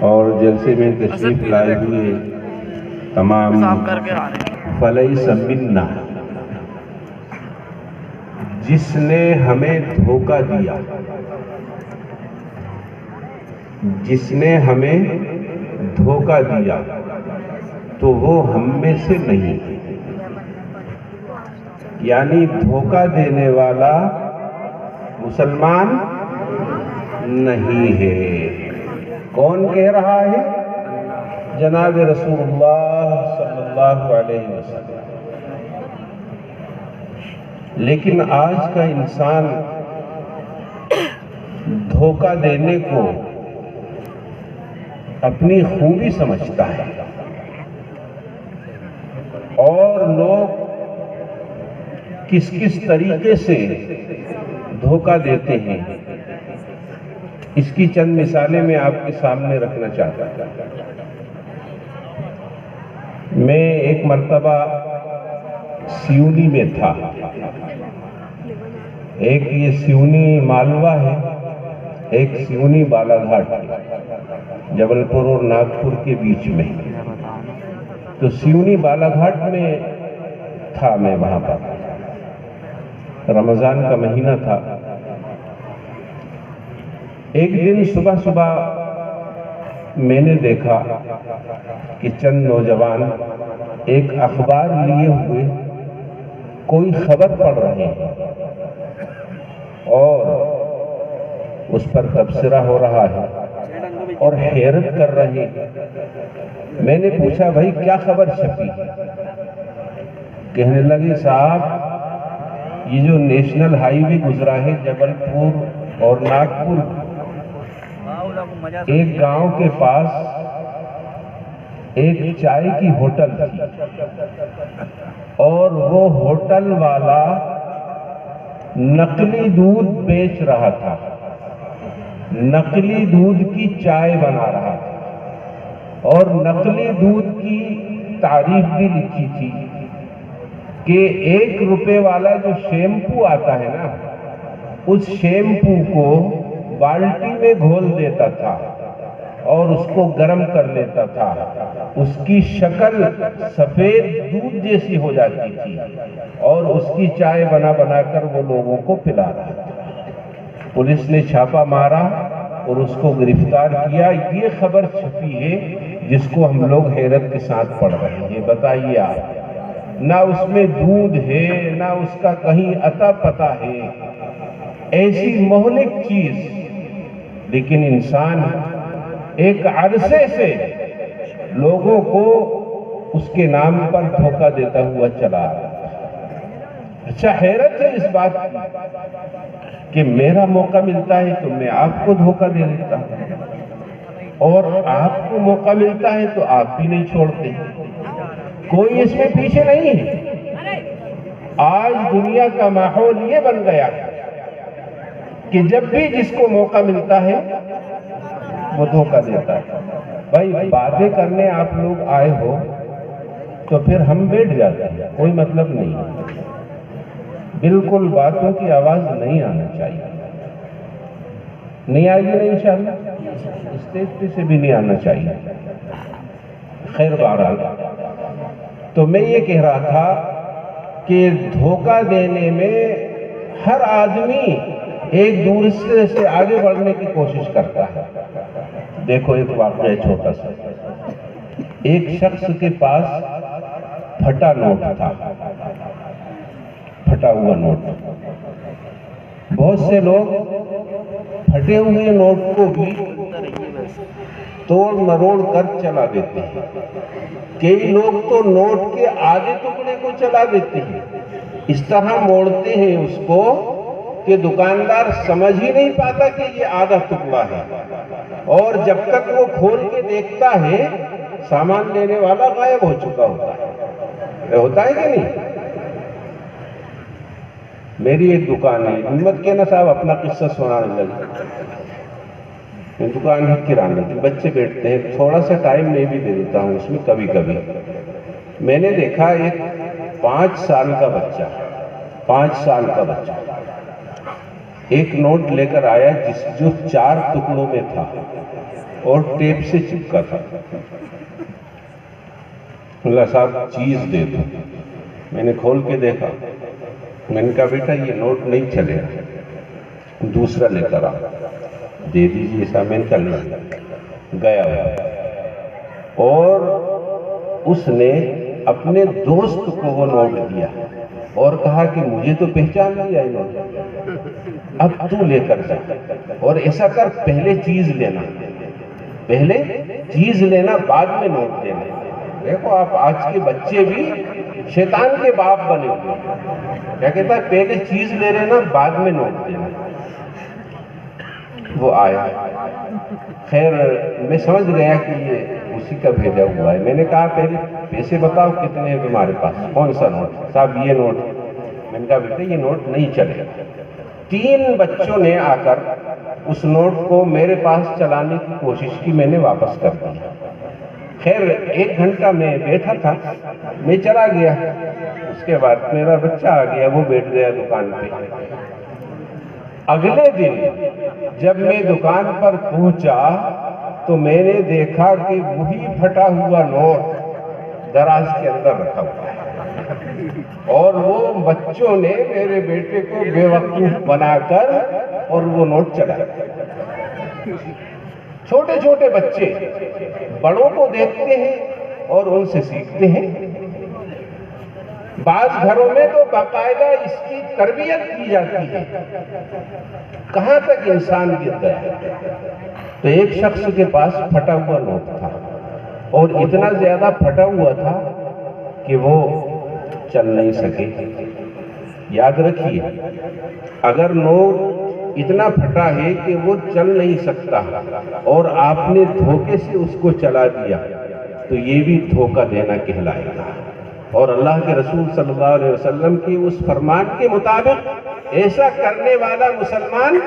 اور جلسے میں تشریف لائے ہوئے تمام فلیس منا، جس نے ہمیں دھوکہ دیا، جس نے ہمیں دھوکہ دیا تو وہ ہم میں سے نہیں، یعنی دھوکہ دینے والا مسلمان نہیں ہے۔ کون کہہ رہا ہے؟ جناب رسول اللہ صلی اللہ علیہ وسلم۔ لیکن آج کا انسان دھوکہ دینے کو اپنی خوبی سمجھتا ہے، اور لوگ کس کس طریقے سے دھوکہ دیتے ہیں، اس کی چند مثالیں میں آپ کے سامنے رکھنا چاہتا ہوں۔ میں ایک مرتبہ سیونی میں تھا، ایک یہ سیونی مالوہ ہے، ایک سیونی بالا گھاٹ ہے، جبل پور اور ناگپور کے بیچ میں۔ تو سیونی بالا گھاٹ میں تھا میں، وہاں پر رمضان کا مہینہ تھا۔ ایک دن صبح صبح میں نے دیکھا کہ چند نوجوان ایک اخبار لیے ہوئے کوئی خبر پڑھ رہے ہیں اور اس پر تبصرہ ہو رہا ہے اور حیرت کر رہے ہیں۔ میں نے پوچھا بھائی کیا خبر چھپی؟ کہنے لگے صاحب یہ جو نیشنل ہائی وے گزرا ہے جبل پور اور ناگپور، ایک گاؤں کے پاس ایک چائے کی ہوٹل تھی اور وہ ہوٹل والا نقلی دودھ بیچ رہا تھا، نقلی دودھ کی چائے بنا رہا تھا، اور نقلی دودھ کی تعریف بھی لکھی تھی کہ 1 روپے والا جو شیمپو آتا ہے نا، اس شیمپو کو بالٹی میں گھول دیتا تھا اور اس کو گرم کر لیتا تھا، اس کی شکل سفید دودھ جیسی ہو جاتی تھی اور اس کی چائے بنا بنا کر وہ لوگوں کو پلا رہا تھا۔ پولیس نے چھاپا مارا اور اس کو گرفتار کیا۔ یہ خبر چھپی ہے جس کو ہم لوگ حیرت کے ساتھ پڑھ رہے ہیں۔ بتائیے آپ، نہ اس میں دودھ ہے، نہ اس کا کہیں اتا پتہ ہے، ایسی مہلک چیز، لیکن انسان ایک عرصے سے لوگوں کو اس کے نام پر دھوکہ دیتا ہوا چلا۔ اچھا حیرت ہے اس بات کی کہ میرا موقع ملتا ہے تو میں آپ کو دھوکہ دے دیتا ہوں، اور آپ کو موقع ملتا ہے تو آپ بھی نہیں چھوڑتے۔ کوئی اس میں پیچھے نہیں ہے۔ آج دنیا کا ماحول یہ بن گیا کہ جب بھی جس کو موقع ملتا ہے وہ دھوکہ دیتا ہے۔ بھائی باتیں کرنے آپ لوگ آئے ہو تو پھر ہم بیٹھ جاتے ہیں، کوئی مطلب نہیں ہے۔ بالکل باتوں کی آواز نہیں آنا چاہیے، نہیں آئے گی نہیں انشاءاللہ، اسٹیج پہ سے بھی نہیں آنا چاہیے۔ خیر بہرحال، تو میں یہ کہہ رہا تھا کہ دھوکہ دینے میں ہر آدمی ایک دوسرے سے آگے بڑھنے کی کوشش کرتا ہے۔ دیکھو ایک واقعہ چھوٹا سا، ایک شخص کے پاس پھٹا نوٹ تھا، پھٹا ہوا نوٹ۔ بہت سے لوگ پھٹے ہوئے نوٹ کو بھی توڑ مروڑ کر چلا دیتے ہیں، کئی لوگ تو نوٹ کے آدھے ٹکڑے کو چلا دیتے ہیں، اس طرح موڑتے ہیں اس کو کہ دکاندار سمجھ ہی نہیں پاتا کہ یہ آدھا ٹکڑا ہے، اور جب تک وہ کھول کے دیکھتا ہے سامان لینے والا غائب ہو چکا ہوتا ہے۔ ہوتا ہے کہ نہیں؟ میری ایک دکان ہے، ہمت کہنا صاحب اپنا قصہ سنانے لگے۔ دکان ہے کرانے کی، بچے بیٹھتے ہیں، تھوڑا سا ٹائم میں بھی دے دیتا ہوں اس میں کبھی کبھی۔ میں نے دیکھا ایک 5 سال کا بچہ، 5 سال کا بچہ ایک نوٹ لے کر آیا جو 4 ٹکڑوں میں تھا، اور ٹیپ سے چپکا تھا. اللہ صاحب چیز دے دو. میں نے کھول کے دیکھا. میں نے کہا بیٹا یہ نوٹ نہیں چلے گا, دوسرا لے کر آ. دے دیجیے صاحب. میں نے کہا نہیں. گیا اور اس نے اپنے دوست کو وہ نوٹ دیا اور کہا کہ مجھے تو پہچان لیا یہ نوٹ, اب تو لے کر جا. اور ایسا کر, پہلے چیز لینا, پہلے چیز لینا, بعد میں نوٹ دینا. دیکھو آپ آج کے بچے بھی شیطان کے باپ بنے ہوئے. کیا کہتا ہے, پہلے چیز لے لینا, بعد میں نوٹ دینا. وہ آیا. خیر میں سمجھ گیا کہ یہ اسی کا بھیجا ہوا ہے. میں نے کہا پہلے پیسے بتاؤ کتنے ہیں تمہارے پاس, کون سا نوٹ. صاحب یہ نوٹ. میں نے کہا بیٹا یہ نوٹ نہیں چلے گا. 3 بچوں نے آ کر اس نوٹ کو میرے پاس چلانے کی کوشش کی. میں نے واپس کر دیا. خیر 1 گھنٹہ میں بیٹھا تھا, میں چلا گیا. اس کے بعد میرا بچہ آ گیا, وہ بیٹھ گیا دکان پہ. اگلے دن جب میں دکان پر پہنچا تو میں نے دیکھا کہ وہی پھٹا ہوا نوٹ دراز کے اندر رکھا ہوا ہے, اور وہ بچوں نے میرے بیٹے کو بے وقوف بنا کر اور وہ نوٹ چلا. چھوٹے چھوٹے بچے بڑوں کو دیکھتے ہیں اور ان سے سیکھتے ہیں. بعض گھروں میں تو باقاعدہ اس کی تربیت کی جاتی ہے. کہاں تک انسان گرتا ہے. تو ایک شخص کے پاس پھٹا ہوا نوٹ تھا, اور اتنا زیادہ پھٹا ہوا تھا کہ وہ چل نہیں سکے. یاد رکھیے, اگر نوٹ اتنا پھٹا ہے کہ وہ چل نہیں سکتا اور آپ نے دھوکے سے اس کو چلا دیا تو یہ بھی دھوکہ دینا کہلائے گا. اور اللہ کے رسول صلی اللہ علیہ وسلم کی اس فرمان کے مطابق ایسا کرنے والا مسلمان